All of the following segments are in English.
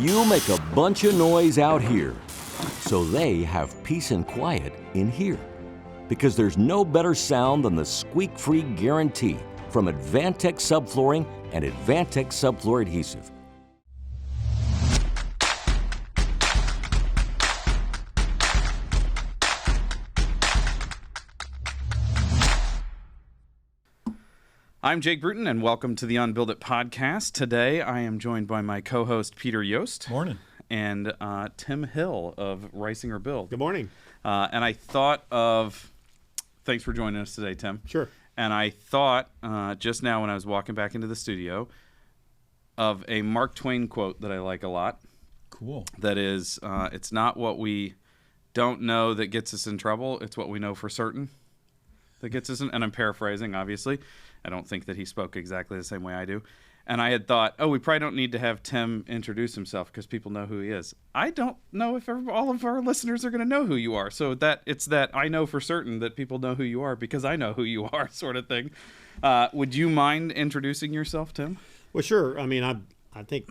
You make a bunch of noise out here, so they have peace and quiet in here. Because there's no better sound than the squeak-free guarantee from Advantech Subflooring and Advantech Subfloor Adhesive. I'm Jake Bruton, and welcome to the UnBuild It podcast. Today, I am joined by my co-host, Peter Yost. Morning. And Tim Hill of Reisinger Build. Good morning. And I thought of... Thanks for joining us today, Tim. Sure. And I thought, just now when I was walking back into the studio, of a Mark Twain quote that I like a lot. Cool. That is, it's not what we don't know that gets us in trouble, it's what we know for certain that gets us in... And I'm paraphrasing, obviously. I don't think that he spoke exactly the same way I do. And I had thought, we probably don't need to have Tim introduce himself because people know who he is. I don't know if all of our listeners are going to know who you are. So it's that I know for certain that people know who you are because I know who you are sort of thing. Would you mind introducing yourself, Tim? Well, sure. I mean, I think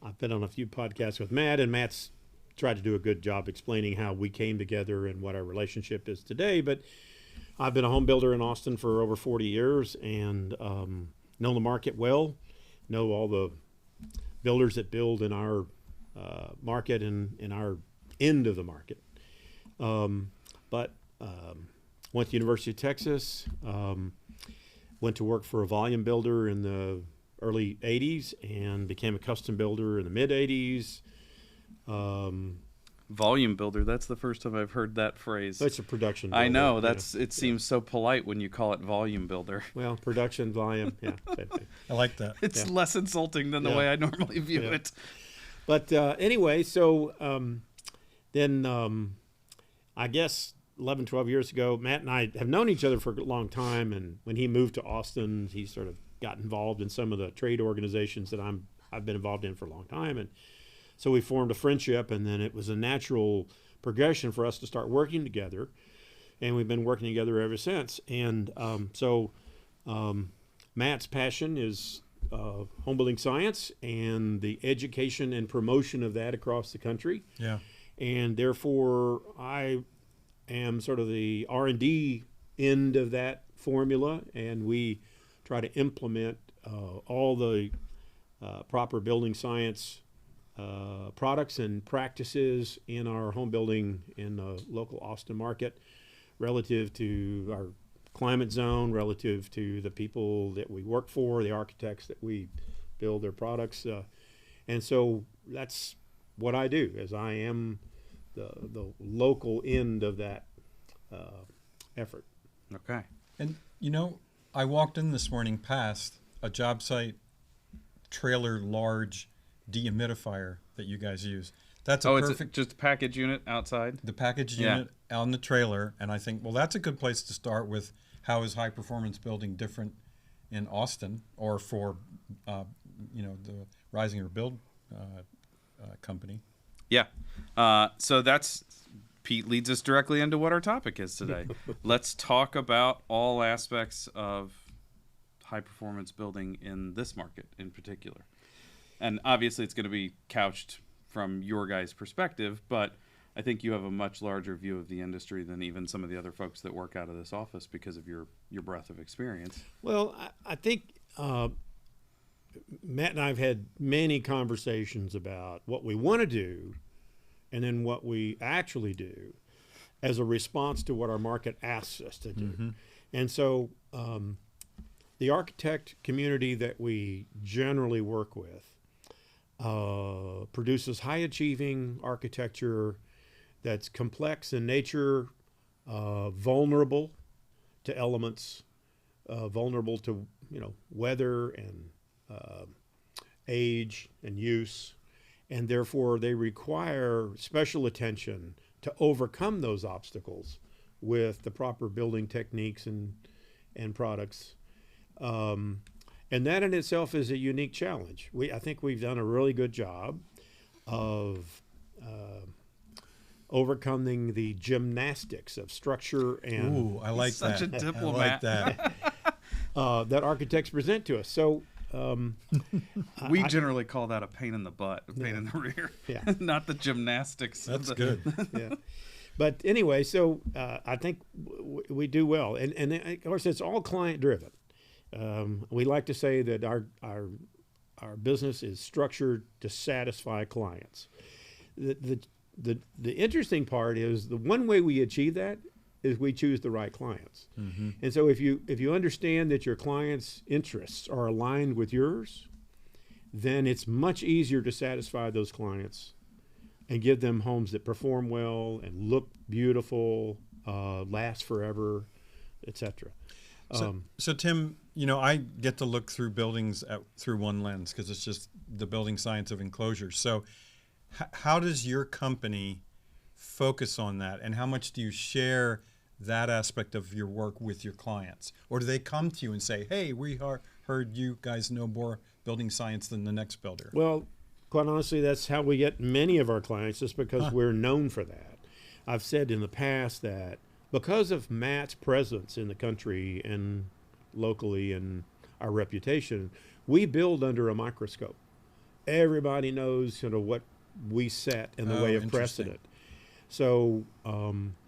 I've been on a few podcasts with Matt, and Matt's tried to do a good job explaining how we came together and what our relationship is today. But I've been a home builder in Austin for over 40 years and know the market well, know all the builders that build in our market and in our end of the market. But went to University of Texas, went to work for a volume builder in the early 80s and became a custom builder in the mid 80s. Volume builder, that's the first time I've heard that phrase. It's a production builder. I know, it seems so polite when you call it volume builder. Well, production, volume, yeah. Same thing. I like that. It's less insulting than the way I normally view it. But anyway, so then I guess 11, 12 years ago, Matt and I have known each other for a long time, and when he moved to Austin, he sort of got involved in some of the trade organizations that I've been involved in for a long time, and so we formed a friendship, and then it was a natural progression for us to start working together, and we've been working together ever since. And so Matt's passion is home building science and the education and promotion of that across the country. Yeah. And therefore, I am sort of the R&D end of that formula, and we try to implement all the proper building science products and practices in our home building in the local Austin market relative to our climate zone, relative to the people that we work for, the architects that we build their products. And so that's what I do, is I am the local end of that effort. Okay. And, I walked in this morning past a job site trailer large dehumidifier that you guys use. That's it's just a package unit outside? The package unit on the trailer, and I think, well, that's a good place to start with. How is high performance building different in Austin, or for the Reisinger Build company? Yeah. So that's, Pete leads us directly into what our topic is today. Let's talk about all aspects of high performance building in this market in particular. And obviously it's going to be couched from your guys' perspective, but I think you have a much larger view of the industry than even some of the other folks that work out of this office because of your breadth of experience. Well, I think Matt and I have had many conversations about what we want to do and then what we actually do as a response to what our market asks us to do. Mm-hmm. And so the architect community that we generally work with produces high-achieving architecture that's complex in nature, vulnerable to elements, vulnerable to weather and age and use, and therefore they require special attention to overcome those obstacles with the proper building techniques and products. And that in itself is a unique challenge. I think we've done a really good job of overcoming the gymnastics of structure and Ooh, I like such that. a diplomat. I like that. that architects present to us. So We generally call that a pain in the butt, a pain in the rear, Yeah. not the gymnastics. That's of good. Yeah. But anyway, so I think we do well, and of course it's all client driven. We like to say that our business is structured to satisfy clients. The interesting part is the one way we achieve that is we choose the right clients. Mm-hmm. And so if you understand that your clients' interests are aligned with yours, then it's much easier to satisfy those clients and give them homes that perform well and look beautiful, last forever, etc. So Tim, I get to look through buildings through one lens because it's just the building science of enclosure. So how does your company focus on that, and how much do you share that aspect of your work with your clients? Or do they come to you and say, hey, we heard you guys know more building science than the next builder? Well, quite honestly, that's how we get many of our clients, just because we're known for that. I've said in the past that because of Matt's presence in the country and locally and our reputation, we build under a microscope. Everybody knows what we set in the way of interesting. precedent. So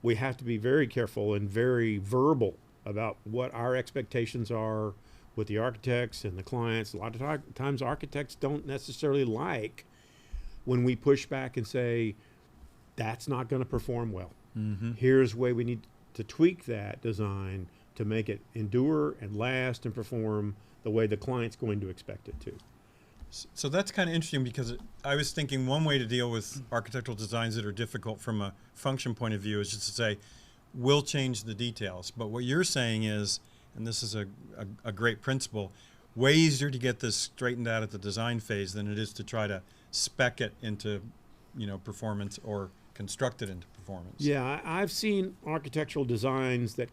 we have to be very careful and very verbal about what our expectations are with the architects and the clients. A lot of times architects don't necessarily like when we push back and say, that's not going to perform well. Mm-hmm. Here's the way we need to tweak that design to make it endure and last and perform the way the client's going to expect it to. So that's kind of interesting, because I was thinking one way to deal with architectural designs that are difficult from a function point of view is just to say, we'll change the details. But what you're saying is, and this is a great principle, way easier to get this straightened out at the design phase than it is to try to spec it into, performance or construct it into performance. Yeah, I've seen architectural designs that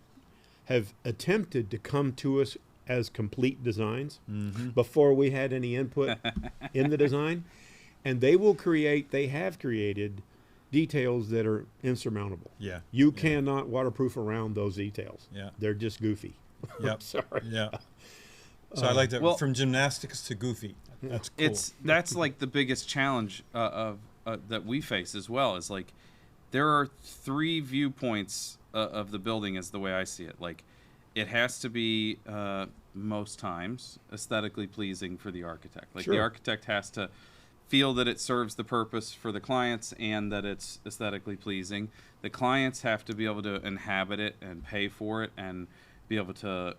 have attempted to come to us as complete designs before we had any input in the design. And they have created details that are insurmountable. Yeah. You cannot waterproof around those details. Yeah. They're just goofy. Yep. Sorry. Yeah. So I like that. well- From gymnastics to goofy. That's cool. That's like the biggest challenge that we face as well. Is like there are three viewpoints of the building, is the way I see it. Like it has to be most times aesthetically pleasing for the architect. Like Sure. the architect has to feel that it serves the purpose for the clients and that it's aesthetically pleasing. The clients have to be able to inhabit it and pay for it and be able to,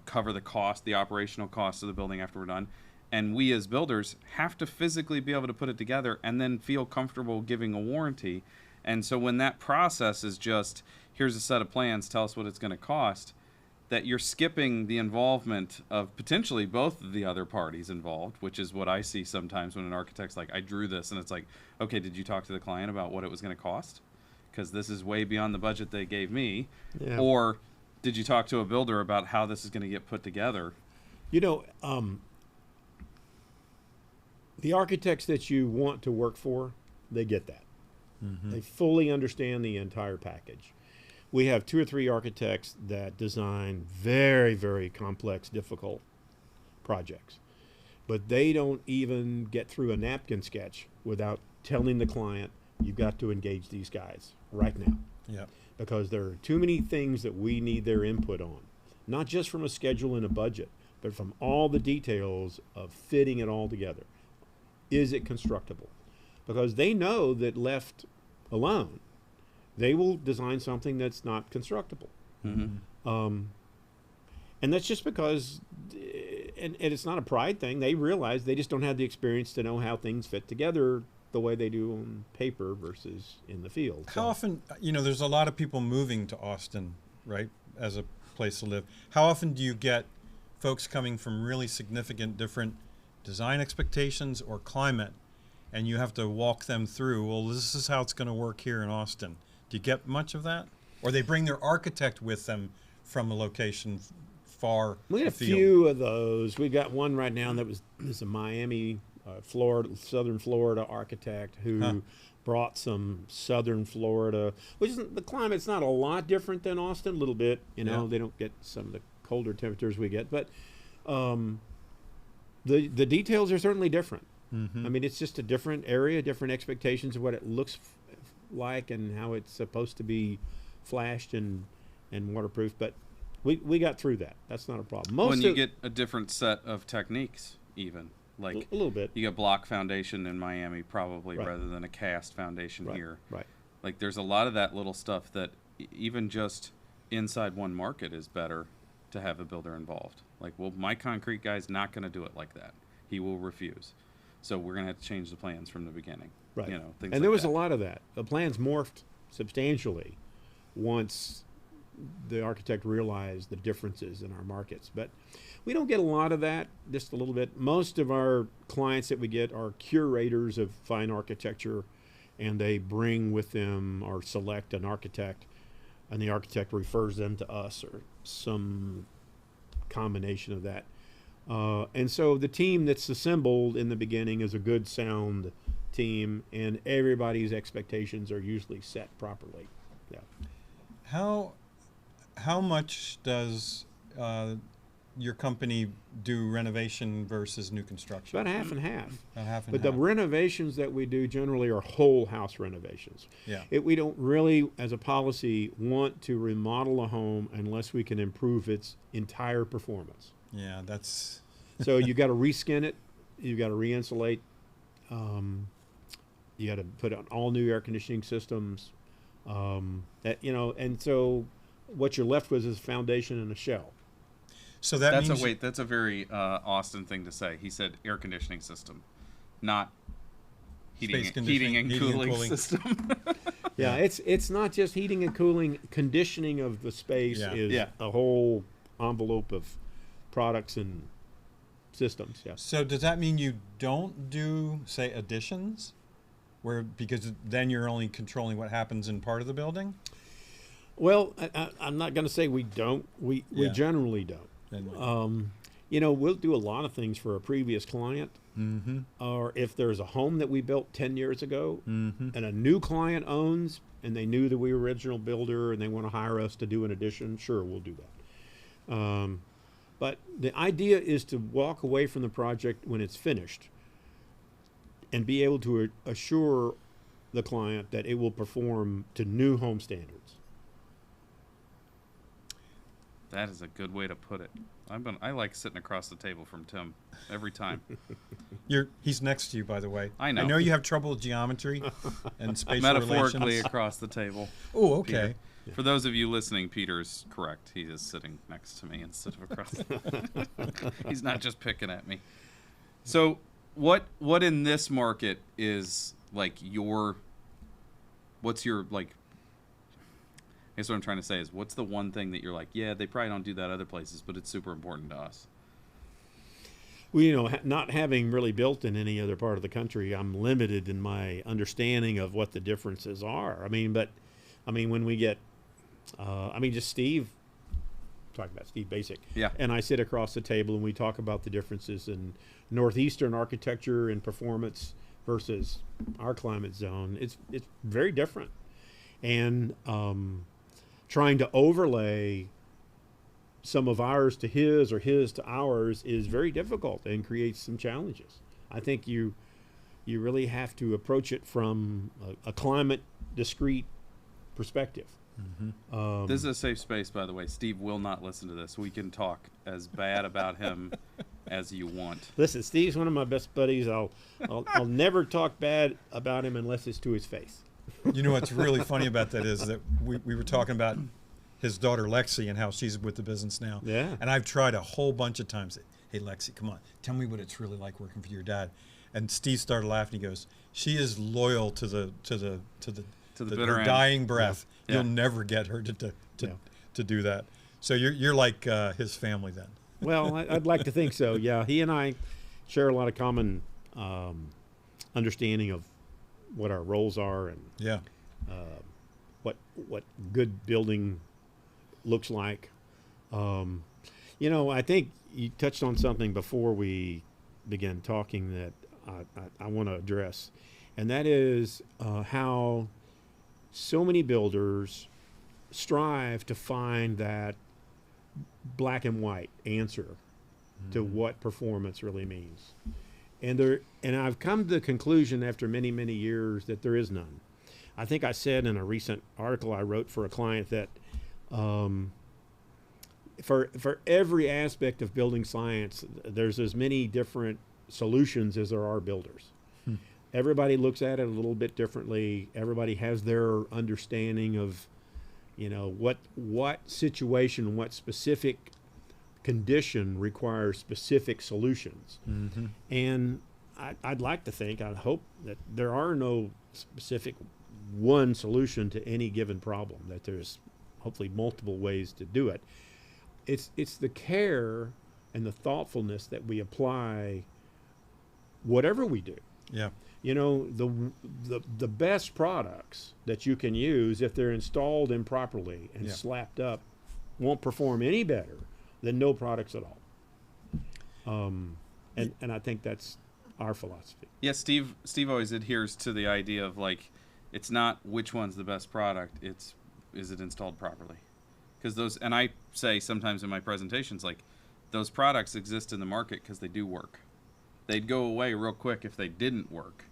cover the cost, the operational cost of the building after we're done. And we as builders have to physically be able to put it together and then feel comfortable giving a warranty. And so when that process is just, here's a set of plans, tell us what it's going to cost, that you're skipping the involvement of potentially both of the other parties involved, which is what I see sometimes when an architect's like, I drew this, and it's like, okay, did you talk to the client about what it was going to cost? Because this is way beyond the budget they gave me. Yeah. Or did you talk to a builder about how this is going to get put together? The architects that you want to work for, they get that. Mm-hmm. They fully understand the entire package. We have 2 or 3 architects that design very, very complex, difficult projects. But they don't even get through a napkin sketch without telling the client, you've got to engage these guys right now. Yeah. Because there are too many things that we need their input on. Not just from a schedule and a budget, but from all the details of fitting it all together. Is it constructible? Because they know that left alone, they will design something that's not constructible. Mm-hmm. And that's just because, and it's not a pride thing, they realize they just don't have the experience to know how things fit together the way they do on paper versus in the field. How often, there's a lot of people moving to Austin, right, as a place to live. How often do you get folks coming from really significant different design expectations or climate, and you have to walk them through, well, this is how it's going to work here in Austin? Do you get much of that? Or they bring their architect with them from a location far We got a afield? few of those. We got one right now that is a Miami, Florida, Southern Florida architect who brought some Southern Florida, which isn't, the climate's not a lot different than Austin, a little bit. They don't get some of the colder temperatures we get, but The details are certainly different. Mm-hmm. I mean, it's just a different area, different expectations of what it looks like and how it's supposed to be flashed and waterproof. But we got through that. That's not a problem. When you get a different set of techniques, even like a little bit. you get block foundation in Miami probably Right. rather than a cast foundation Right, here. right. Like there's a lot of that little stuff that even just inside one market is better to have a builder involved. Like, well, my concrete guy's not going to do it like that. He will refuse. So we're going to have to change the plans from the beginning. Right. You know, things and there like was that. a lot of that. The plans morphed substantially once the architect realized the differences in our markets. But we don't get a lot of that, just a little bit. Most of our clients that we get are curators of fine architecture, and they bring with them or select an architect, and the architect refers them to us or some combination of that. And so the team that's assembled in the beginning is a good sound team, and everybody's expectations are usually set properly. Yeah. How much does your company do renovation versus new construction? About half and half. About half and But half. the renovations that we do generally are whole house renovations. Yeah. We don't really, as a policy, want to remodel a home unless we can improve its entire performance. Yeah, that's So you got to reskin it, you got to re-insulate, you got to put on all new air conditioning systems. And so what you're left with is a foundation and a shell. so that That's means that's a very Austin thing to say. He said air conditioning system, not heating Space and conditioning, cooling system. Yeah, it's not just heating and cooling. Conditioning of the space Yeah. is Yeah. a whole envelope of products and systems. Yes. So does that mean you don't do, say, additions, because then you're only controlling what happens in part of the building? Well, I'm not going to say we don't. We Yeah. generally don't. Then We'll do a lot of things for a previous client, or if there's a home that we built 10 years ago and a new client owns, and they knew that we were original builder and they want to hire us to do an addition, sure, we'll do that. But the idea is to walk away from the project when it's finished and be able to assure the client that it will perform to new home standards. That is a good way to put it. I like sitting across the table from Tim every time. he's next to you, by the way. I know. I know you have trouble with geometry and spatial Metaphorically relations. across the table. Oh, okay. Peter. For those of you listening, Peter's correct. He is sitting next to me instead of across. He's not just picking at me. So, what in this market is like what's your like? I guess what I'm trying to say is, what's the one thing that you're like, yeah, they probably don't do that other places, but it's super important to us. Well, not having really built in any other part of the country, I'm limited in my understanding of what the differences are. When we get, just Steve, talking about Steve Basic, Yeah. and I sit across the table and we talk about the differences in Northeastern architecture and performance versus our climate zone. It's very different, and trying to overlay some of ours to his or his to ours is very difficult and creates some challenges. I think you really have to approach it from a climate discrete perspective. This is a safe space, by the way. Steve will not listen to this. We can talk as bad about him as you want. Listen, Steve's one of my best buddies. I'll never talk bad about him unless it's to his face. You know what's really funny about that is that we were talking about his daughter Lexi and how she's with the business now. Yeah. And I've tried a whole bunch of times. Hey Lexi, come on, tell me what it's really like working for your dad. And Steve started laughing. He goes, "She is loyal to the bitter her end. dying breath. Yeah. You'll never get her to Yeah. do that." So you're like his family then. Well, I'd like to think so. Yeah, he and I share a lot of common understanding of what our roles are and Yeah. what good building looks like. I think you touched on something before we began talking that I want to address, and that is how so many builders strive to find that black and white answer to what performance really means. And I've come to the conclusion after many, many years that there is none. I think I said in a recent article I wrote for a client that for every aspect of building science, there's as many different solutions as there are builders. Everybody looks at it a little bit differently. Everybody has their understanding of, what situation, what specific condition requires specific solutions. And I'd like to think, I'd hope that there are no specific one solution to any given problem, that there's hopefully multiple ways to do it. It's the care and the thoughtfulness that we apply whatever we do. Yeah. The best products that you can use, if they're installed improperly and slapped up, won't perform any better than no products at all. And I think that's our philosophy. Yeah, Steve always adheres to the idea of, like, it's not which one's the best product, it's is it installed properly. Because those, and I say sometimes in my presentations, like, those products exist in the market because they do work. They'd go away real quick if they didn't work.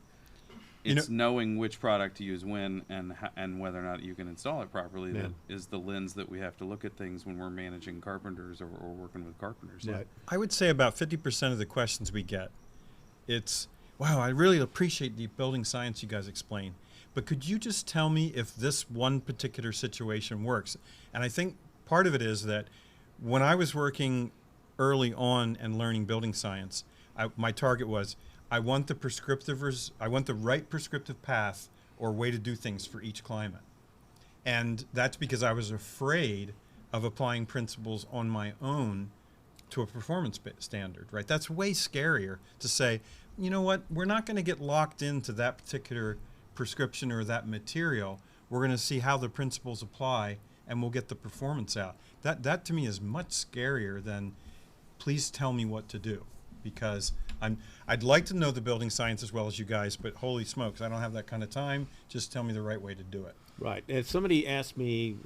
It's knowing which product to use when and whether or not you can install it properly that is the lens that we have to look at things when we're managing carpenters or working with carpenters. Right. I would say about 50% of the questions we get, it's, wow, I really appreciate the building science you guys explain, but could you just tell me if this one particular situation works? And I think part of it is that when I was working early on and learning building science, my target was, I want the right prescriptive path or way to do things for each climate. And that's because I was afraid of applying principles on my own to a performance standard, right? That's way scarier to say, you know what, we're not going to get locked into that particular prescription or that material. We're going to see how the principles apply and we'll get the performance out. That to me is much scarier than, please tell me what to do. Because I'd like to know the building science as well as you guys, but holy smokes, I don't have that kind of time. Just tell me the right way to do it. Right. If somebody asks me,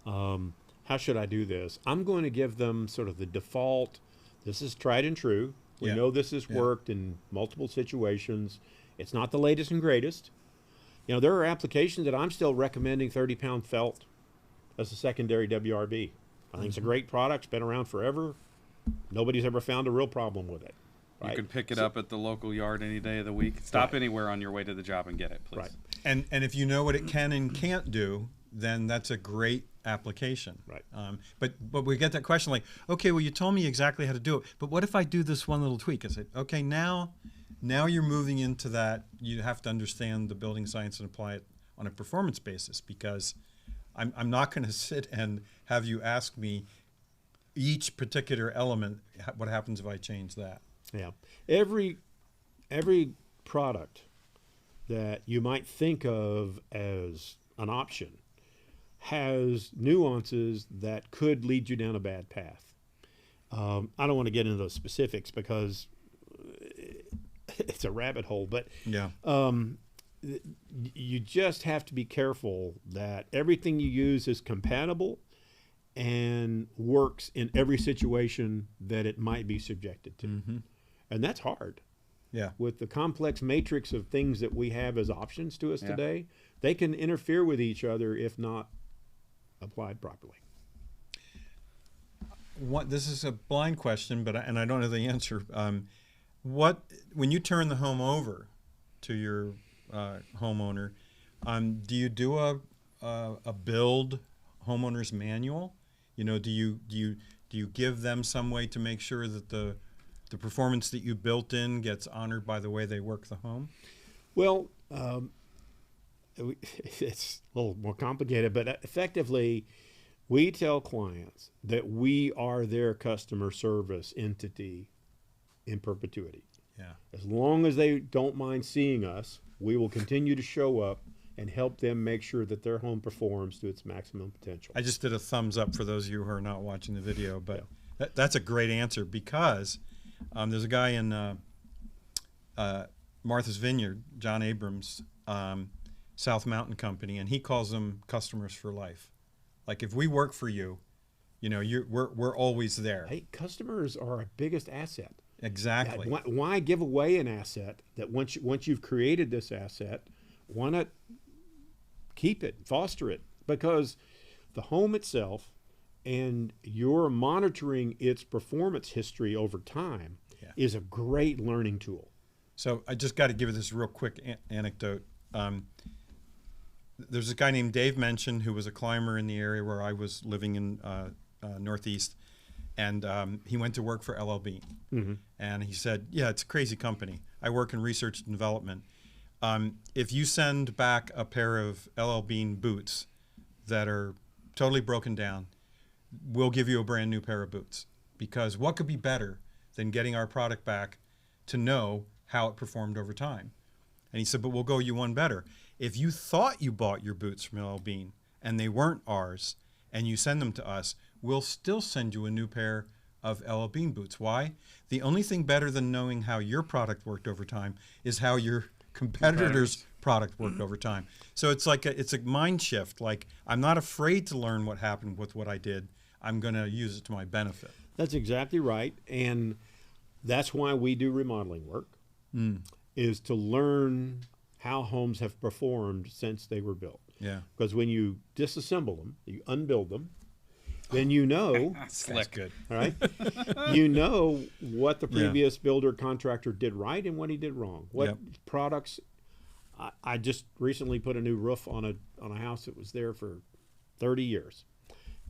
how should I do this? I'm going to give them sort of the default. This is tried and true. We know this has worked in multiple situations. It's not the latest and greatest. There are applications that I'm still recommending 30-pound felt as a secondary WRB. I think it's a great product. It's been around forever. Nobody's ever found a real problem with it. Right? You can pick it up at the local yard any day of the week. Stop anywhere on your way to the job and get it, please. Right. And if you know what it can and can't do, then that's a great application. Right. But we get that question like, okay, well, you told me exactly how to do it, but what if I do this one little tweak? I said, okay, now you're moving into that. You have to understand the building science and apply it on a performance basis, because I'm not going to sit and have you ask me each particular element, what happens if I change that? Yeah. Every product that you might think of as an option has nuances that could lead you down a bad path. I don't want to get into those specifics because it's a rabbit hole, but you just have to be careful that everything you use is compatible and works in every situation that it might be subjected to. And that's hard. Yeah. With the complex matrix of things that we have as options to us today, they can interfere with each other if not applied properly. This is a blind question, and I don't know the answer. When you turn the home over to your homeowner, do you do a build homeowner's manual? Do you give them some way to make sure that the performance that you built in gets honored by the way they work the home? Well, it's a little more complicated, but effectively, we tell clients that we are their customer service entity in perpetuity. Yeah. As long as they don't mind seeing us, we will continue to show up and help them make sure that their home performs to its maximum potential. I just did a thumbs up for those of you who are not watching the video, but that's a great answer, because there's a guy in Martha's Vineyard, John Abrams, South Mountain Company, and he calls them customers for life. Like, if we work for you, we're always there. Hey, customers are our biggest asset. Exactly. Why give away an asset that once you've created this asset, why not keep it, foster it? Because the home itself, and you're monitoring its performance history over time, is a great learning tool. So I just got to give you this real quick anecdote. There's a guy named Dave Mention who was a climber in the area where I was living in Northeast, and he went to work for LLB. Mm-hmm. And he said, yeah, it's a crazy company. I work in research and development. If you send back a pair of LL Bean boots that are totally broken down, we'll give you a brand new pair of boots. Because what could be better than getting our product back to know how it performed over time? And he said, but we'll go you one better. If you thought you bought your boots from LL Bean and they weren't ours, and you send them to us, we'll still send you a new pair of LL Bean boots. Why? The only thing better than knowing how your product worked over time is how your competitor's product worked over time. So it's like it's a mind shift. Like, I'm not afraid to learn what happened with what I did. I'm going to use it to my benefit. That's exactly right. And that's why we do remodeling work, is to learn how homes have performed since they were built. Yeah. Because when you disassemble them, you unbuild them, then you know, That's good. all right, you know what the previous builder contractor did right and what he did wrong. What products. I just recently put a new roof on a house that was there for 30 years,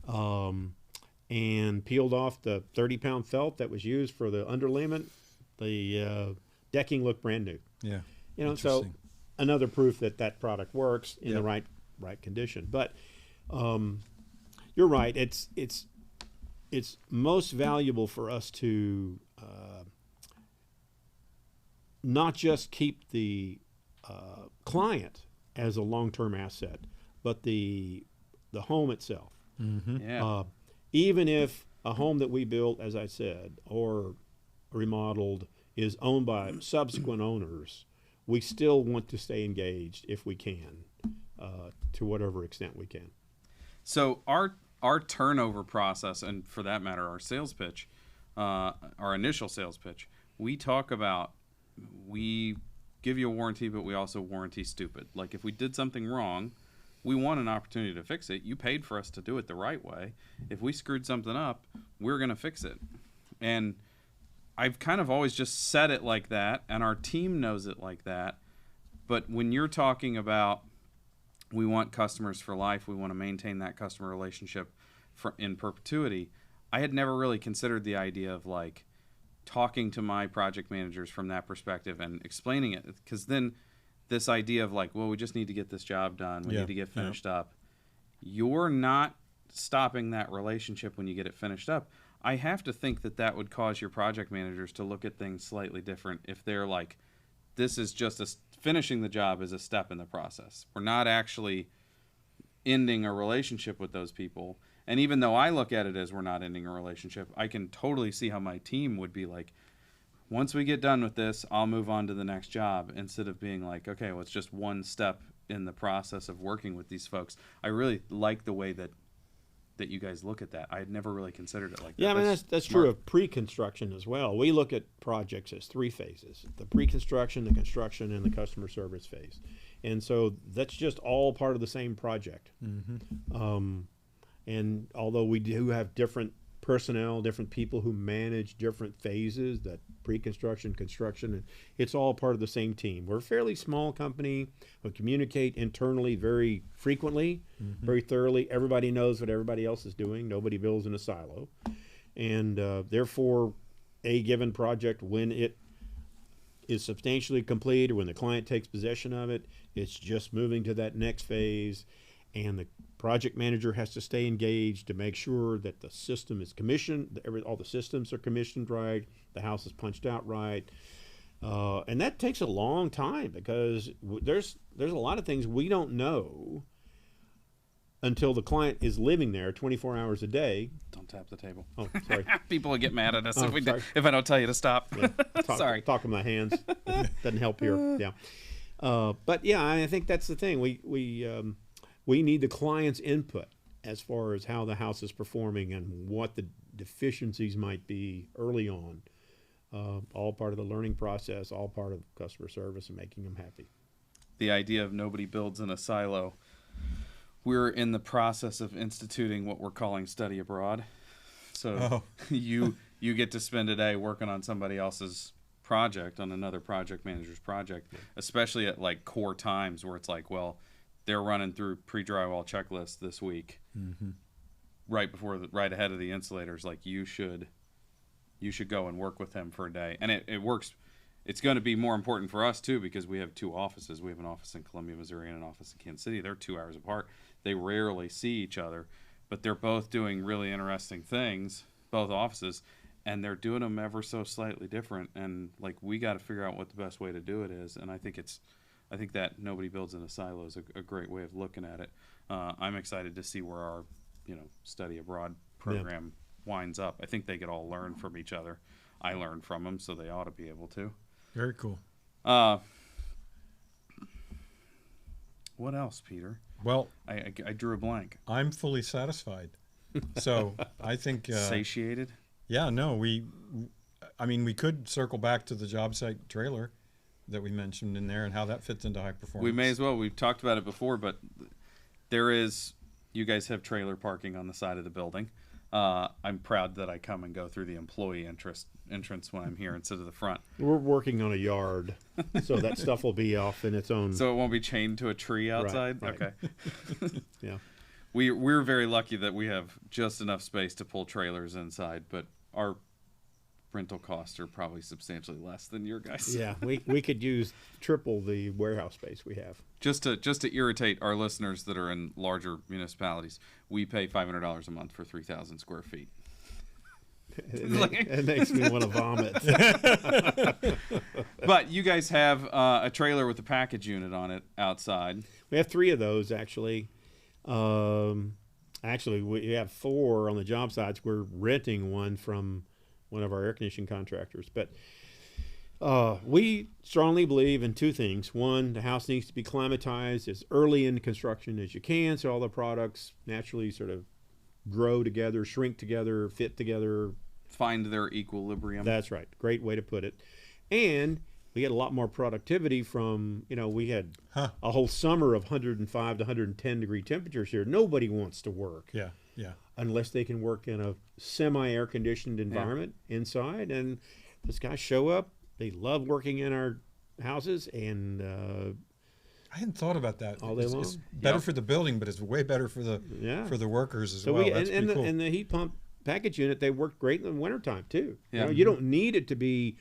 and peeled off the 30-pound felt that was used for the underlayment. The decking looked brand new. Yeah. So another proof that product works in the right condition. But you're right. It's most valuable for us to not just keep the client as a long-term asset, but the home itself. Mm-hmm. Yeah. Even if a home that we built, as I said, or remodeled is owned by subsequent owners, we still want to stay engaged if we can, to whatever extent we can. So our turnover process, and for that matter, our sales pitch, our initial sales pitch, we talk about, we give you a warranty, but we also warranty stupid. Like, if we did something wrong, we want an opportunity to fix it. You paid for us to do it the right way. If we screwed something up, we're going to fix it. And I've kind of always just said it like that, and our team knows it like that. But when you're talking about, we want customers for life, we want to maintain that customer relationship in perpetuity, I had never really considered the idea of like talking to my project managers from that perspective and explaining it. Because then this idea of like, well, we just need to get this job done, we need to get finished up. You're not stopping that relationship when you get it finished up. I have to think that would cause your project managers to look at things slightly different if they're like, this is just finishing the job is a step in the process. We're not actually ending a relationship with those people. And even though I look at it as we're not ending a relationship, I can totally see how my team would be like, once we get done with this, I'll move on to the next job, instead of being like, okay, well, it's just one step in the process of working with these folks. I really like the way that you guys look at that. I had never really considered it like that. Yeah, I mean, that's true of pre-construction as well. We look at projects as three phases: the pre-construction, the construction, and the customer service phase. And so that's just all part of the same project. Mm-hmm. And although we do have different personnel, different people who manage different phases, that pre-construction, construction, and it's all part of the same team. We're a fairly small company. We communicate internally very frequently, very thoroughly. Everybody knows what everybody else is doing. Nobody builds in a silo. And therefore, a given project, when it is substantially complete or when the client takes possession of it, it's just moving to that next phase. And the project manager has to stay engaged to make sure that the system is commissioned, all the systems are commissioned right, the house is punched out right. And that takes a long time, because there's a lot of things we don't know until the client is living there 24 hours a day. Don't tap the table. Oh, sorry. People will get mad at us sorry. if I don't tell you to stop. Yeah, Sorry. Talk with my hands. Doesn't help here. Yeah. But yeah, I think that's the thing. We need the client's input as far as how the house is performing and what the deficiencies might be early on. All part of the learning process, all part of customer service and making them happy. The idea of nobody builds in a silo. We're in the process of instituting what we're calling study abroad. So you get to spend a day working on somebody else's project, on another project manager's project, especially at like core times where it's like, well, they're running through pre-drywall checklists this week, right ahead of the insulators. Like you should go and work with them for a day, and it works. It's going to be more important for us too because we have two offices. We have an office in Columbia, Missouri, and an office in Kansas City. They're 2 hours apart. They rarely see each other, but they're both doing really interesting things, both offices, and they're doing them ever so slightly different. And like we got to figure out what the best way to do it is. And I think that nobody builds in a silo is a great way of looking at it. I'm excited to see where our study abroad program winds up. I think they could all learn from each other. I learned from them, so they ought to be able to. Very cool. What else, Peter? Well, I drew a blank. I'm fully satisfied. So I think Satiated? Yeah, no, we could circle back to the job site trailer that we mentioned in there and how that fits into high performance. We may as well. We've talked about it before, but you guys have trailer parking on the side of the building. I'm proud that I come and go through the employee entrance when I'm here instead of the front. We're working on a yard, so that stuff will be off in its own. So it won't be chained to a tree outside? Right. Okay. Yeah. We're very lucky that we have just enough space to pull trailers inside, but our rental costs are probably substantially less than your guys. Yeah, we could use triple the warehouse space we have. Just to irritate our listeners that are in larger municipalities, we pay $500 a month for 3,000 square feet. It makes me want to vomit. But you guys have a trailer with a package unit on it outside. We have 3 of those actually. Actually, we have 4 on the job sites. We're renting one from one of our air conditioning contractors. But we strongly believe in 2 things. One, the house needs to be climatized as early in construction as you can, so all the products naturally sort of grow together, shrink together, fit together. Find their equilibrium. That's right. Great way to put it. And we get a lot more productivity from, we had a whole summer of 105 to 110 degree temperatures here. Nobody wants to work. Yeah. Unless they can work in a semi-air conditioned environment inside. And these guys show up. They love working in our houses, and I hadn't thought about that. All day long. It's better for the building, but it's way better for the workers as well. That's pretty cool. And the heat pump package unit, they work great in the wintertime too. Yeah. You don't need it to be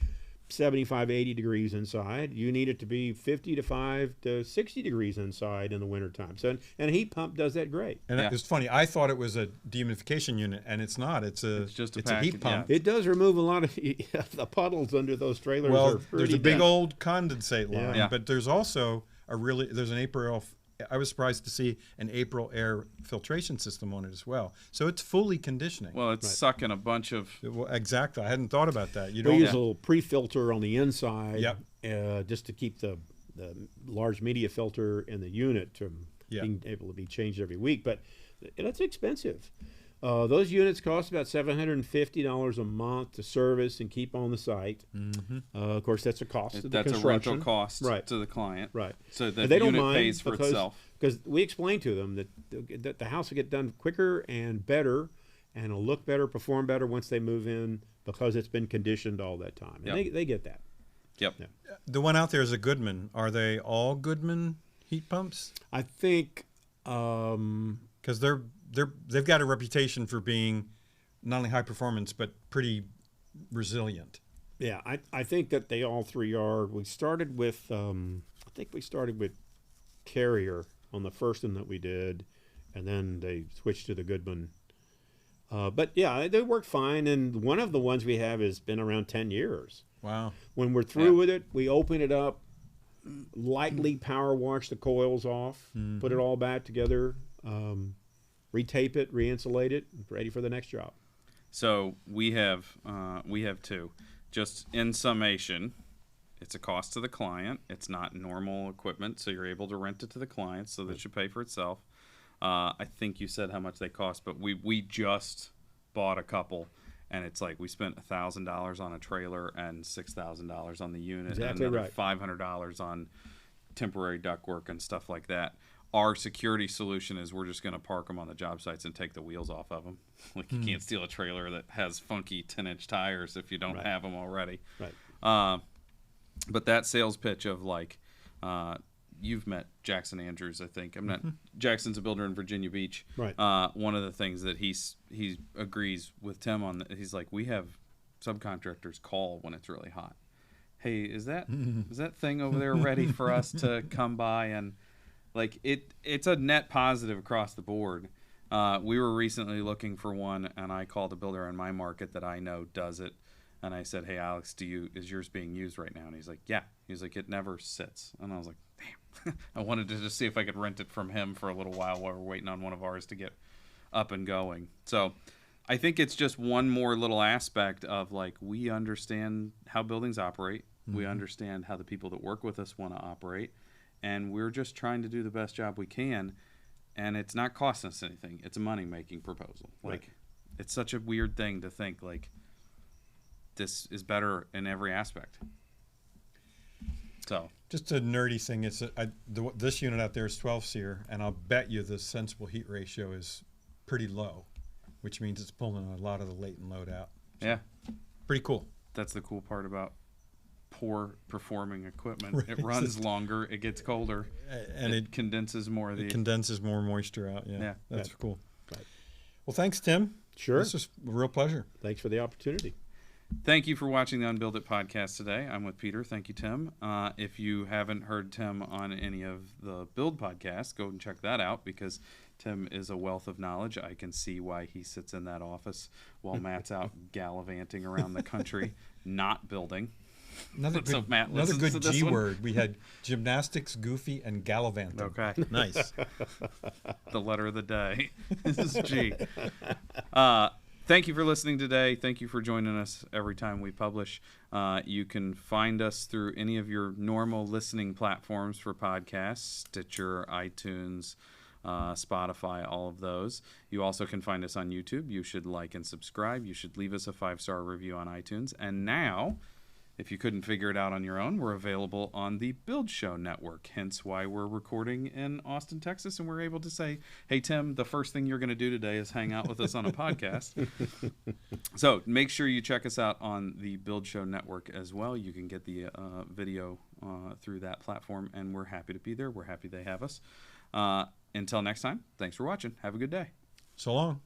75, 80 degrees inside. You need it to be 55 to 60 degrees inside in the wintertime. So, and a heat pump does that great. And it's funny, I thought it was a dehumidification unit, and it's not. It's just a heat pump. It does remove a lot of the puddles under those trailers. Well, there's a big old condensate line, Yeah. but there's also there's an April. I was surprised to see an April air filtration system on it as well. So it's fully conditioning. Well, it's sucking a bunch of... Well, exactly. I hadn't thought about that. We use a little pre-filter on the inside, just to keep the large media filter in the unit from being able to be changed every week. But that's expensive. Those units cost about $750 a month to service and keep on the site. Mm-hmm. Of course, that's a cost of the That's construction. a rental cost Right. to the client. Right. So They the don't unit mind pays for itself. Because we explain to them that the house will get done quicker and better, and it'll look better, perform better once they move in because it's been conditioned all that time. And they get that. Yep. Yeah. The one out there is a Goodman. Are they all Goodman heat pumps? I think Because they've got a reputation for being not only high performance but pretty resilient. Yeah, I think that they all 3 are. We started with Carrier on the first one that we did, and then they switched to the Goodman. But yeah, they work fine, and one of the ones we have has been around 10 years. Wow. When we're through with it, we open it up, lightly power wash the coils off, put it all back together, retape it, re-insulate it, ready for the next job. So we have 2. Just in summation, it's a cost to the client. It's not normal equipment, so you're able to rent it to the client, so that should pay for itself. I think you said how much they cost, but we just bought a couple, and it's like we spent $1,000 on a trailer and $6,000 on the unit, Exactly and right. $500 on temporary ductwork and stuff like that. Our security solution is we're just going to park them on the job sites and take the wheels off of them. Like you can't steal a trailer that has funky 10-inch tires if you don't Right. have them already. Right. But that sales pitch of like, you've met Jackson Andrews, I think. I'm not. Jackson's a builder in Virginia Beach. Right. One of the things that he agrees with Tim on, he's like, we have subcontractors call when it's really hot. Hey, is that thing over there ready for us to come by? And like it's a net positive across the board. We were recently looking for one, and I called a builder in my market that I know does it. And I said, hey, Alex, is yours being used right now? And he's like, yeah. He's like, it never sits. And I was like, damn. I wanted to just see if I could rent it from him for a little while we're waiting on one of ours to get up and going. So I think it's just one more little aspect of like, we understand how buildings operate. We understand how the people that work with us want to operate. And we're just trying to do the best job we can. And it's not costing us anything. It's a money-making proposal. Like, it's such a weird thing to think, like, this is better in every aspect. So Just a nerdy thing. This unit out there is 12 SEER, and I'll bet you the sensible heat ratio is pretty low, which means it's pulling a lot of the latent load out. yeah, Pretty cool. that's the cool part about poor performing equipment. Right. It runs longer, it gets colder, And it condenses more of it the condenses more moisture out. Yeah, Yeah. that's cool. Right. Well, thanks, Tim. Sure. This was a real pleasure. Thanks for the opportunity. Thank you for watching the UnBuild It podcast today. I'm with Peter. Thank you, Tim. If you haven't heard Tim on any of the Build podcasts, go and check that out because Tim is a wealth of knowledge. I can see why he sits in that office while Matt's out gallivanting around the country, not building. Another So good, Matt another listens good to this G one? word. We had gymnastics, goofy, and gallivanting. Okay. Nice. The letter of the day is G. Thank you for listening today. Thank you for joining us every time we publish. You can find us through any of your normal listening platforms for podcasts, Stitcher, iTunes, Spotify, all of those. You also can find us on YouTube. You should like and subscribe. You should leave us a 5-star review on iTunes. And now, if you couldn't figure it out on your own, we're available on the Build Show Network, hence why we're recording in Austin, Texas, and we're able to say, hey, Tim, the first thing you're going to do today is hang out with us on a podcast. So make sure you check us out on the Build Show Network as well. You can get the video through that platform, and we're happy to be there. We're happy they have us. Until next time, thanks for watching. Have a good day. So long.